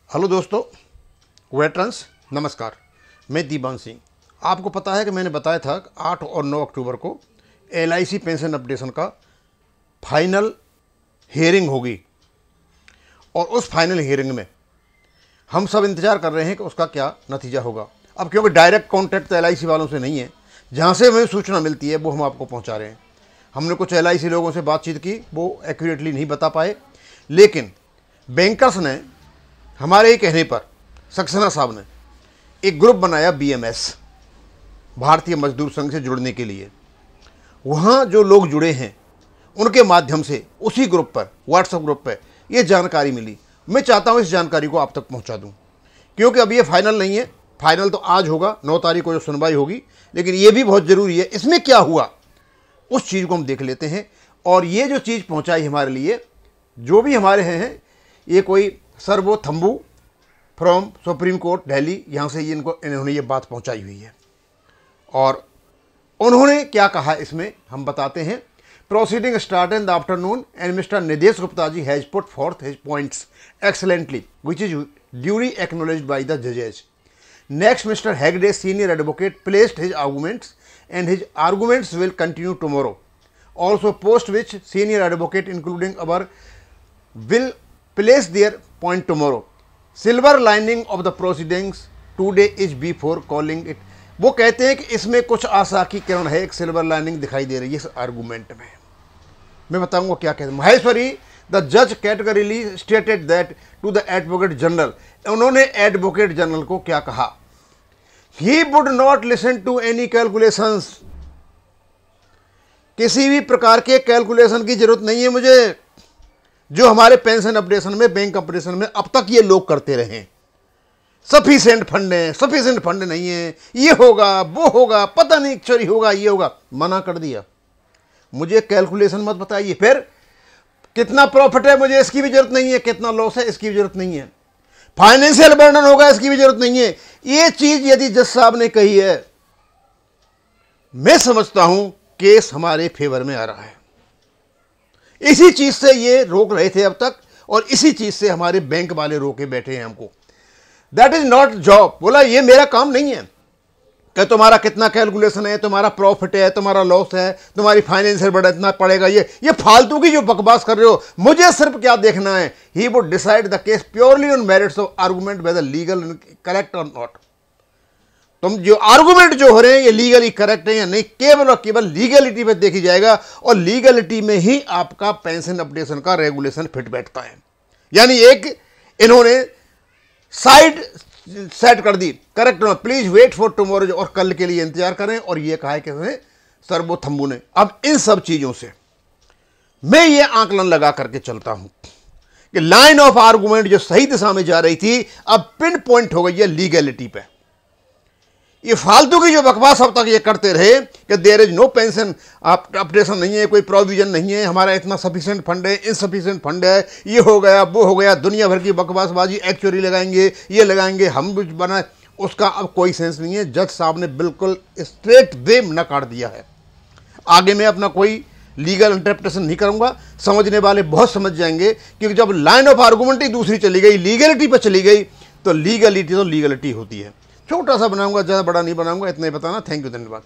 Hello दोस्तों, veterans नमस्कार। मैं दीवान सिंह। आपको पता है कि मैंने बताया था कि 8 और 9 अक्टूबर को LIC पेंशन अपडेशन का फाइनल हियरिंग होगी और उस फाइनल हियरिंग में हम सब इंतज़ार कर रहे हैं कि उसका क्या नतीजा होगा। अब क्योंकि डायरेक्ट कॉन्टैक्ट तो LIC वालों से नहीं है, जहाँ से हमें सूचना मिलती है वो हम आपको पहुँचा रहे हैं। हमने कुछ LIC लोगों से बातचीत की, वो एक्यूरेटली नहीं बता पाए, लेकिन बैंकर्स ने हमारे ही कहने पर सक्सेना साहब ने एक ग्रुप बनाया BMS, भारतीय मजदूर संघ से जुड़ने के लिए। वहाँ जो लोग जुड़े हैं उनके माध्यम से उसी ग्रुप पर, व्हाट्सएप ग्रुप पर ये जानकारी मिली। मैं चाहता हूँ इस जानकारी को आप तक पहुँचा दूँ, क्योंकि अब ये फाइनल नहीं है। फाइनल तो आज होगा, 9 तारीख को जो सुनवाई होगी, लेकिन ये भी बहुत ज़रूरी है। इसमें क्या हुआ उस चीज़ को हम देख लेते हैं। और ये जो चीज़ पहुँचाई हमारे लिए, जो भी हमारे हैं, ये कोई सर वो थम्बू फ्रॉम सुप्रीम कोर्ट दिल्ली, यहाँ से इन्होंने ये बात पहुँचाई हुई है। और उन्होंने क्या कहा इसमें हम बताते हैं। Proceeding start in the afternoon and mister Nidesh Gupta ji has put forth his points excellently which is duly acknowledged by the जजेस। Next mister Hegde senior advocate placed his arguments and his arguments will continue tomorrow. Also post which senior advocate including our will place their point tomorrow. Silver lining of the proceedings today is before calling it. वो कहते हैं कि इसमें कुछ आशा की किरण है, एक silver lining दिखाई दे रही है इस आर्गूमेंट में। मैं बताऊंगा क्या कहते हैं। महेश्वरी द जज categorically stated that to the advocate general. उन्होंने एडवोकेट जनरल को क्या कहा? He would not listen to any calculations. किसी भी प्रकार के कैलकुलेशन की जरूरत नहीं है मुझे, जो हमारे पेंशन अपडेशन में, बैंक अपडेशन में अब तक ये लोग करते रहे। सफिशिएंट फंड है, सफिशिएंट फंड नहीं है, ये होगा वो होगा, पता नहीं चोरी होगा, ये होगा। मना कर दिया, मुझे कैलकुलेशन मत बताइए। फिर कितना प्रॉफिट है मुझे इसकी भी जरूरत नहीं है, कितना लॉस है इसकी भी जरूरत नहीं है, फाइनेंशियल बर्डन होगा इसकी भी जरूरत नहीं है। ये चीज यदि जज साहब ने कही है, मैं समझता हूं केस हमारे फेवर में आ रहा है। इसी चीज से ये रोक रहे थे अब तक, और इसी चीज से हमारे बैंक वाले रोके बैठे हैं हमको। That is not job. बोला ये मेरा काम नहीं है कि तुम्हारा कितना कैलकुलेशन है, तुम्हारा प्रॉफिट है, तुम्हारा लॉस है, तुम्हारी फाइनेंशियल बर्डन इतना पड़ेगा, ये फालतू की जो बकवास कर रहे हो। मुझे सिर्फ क्या देखना है, he would decide the case purely on merits of argument whether legal correct और नॉट। तुम जो आर्गुमेंट जो हो रहे हैं ये लीगली करेक्ट है या नहीं, केवल और केवल लीगलिटी पे देखी जाएगा। और लीगलिटी में ही आपका पेंशन अपडेशन का रेगुलेशन फिट बैठता है। यानी एक इन्होंने साइड सेट कर दी, correct not, please wait for tomorrow, और कल के लिए इंतजार करें। और ये कहा है किसने? सरबो थम्बू ने। अब इन सब चीजों से मैं ये आंकलन लगा करके चलता हूं कि लाइन ऑफ आर्गुमेंट जो सही दिशा में जा रही थी अब पिन पॉइंट हो गई है लीगलिटी पे। ये फालतू की जो बकवास अब तक ये करते रहे कि there is no pension updation नहीं है, कोई प्रोविजन नहीं है, हमारा इतना सफिशिएंट फंड है, इनसफिशिएंट फंड है, ये हो गया वो हो गया, दुनिया भर की बकवासबाजी, एक्चुअली लगाएंगे, ये लगाएंगे, हम कुछ बना, उसका अब कोई सेंस नहीं है। जज साहब ने बिल्कुल स्ट्रेट वे न काट दिया है। आगे मैं अपना कोई लीगल इंटरप्रिटेशन नहीं करूंगा, समझने वाले बहुत समझ जाएंगे। क्योंकि जब लाइन ऑफ आर्गूमेंट ही दूसरी चली गई, लीगलिटी पर चली गई, तो लीगलिटी होती है। छोटा सा बनाऊंगा, ज़्यादा बड़ा नहीं बनाऊंगा, इतना ही बताना। थैंक यू, धन्यवाद।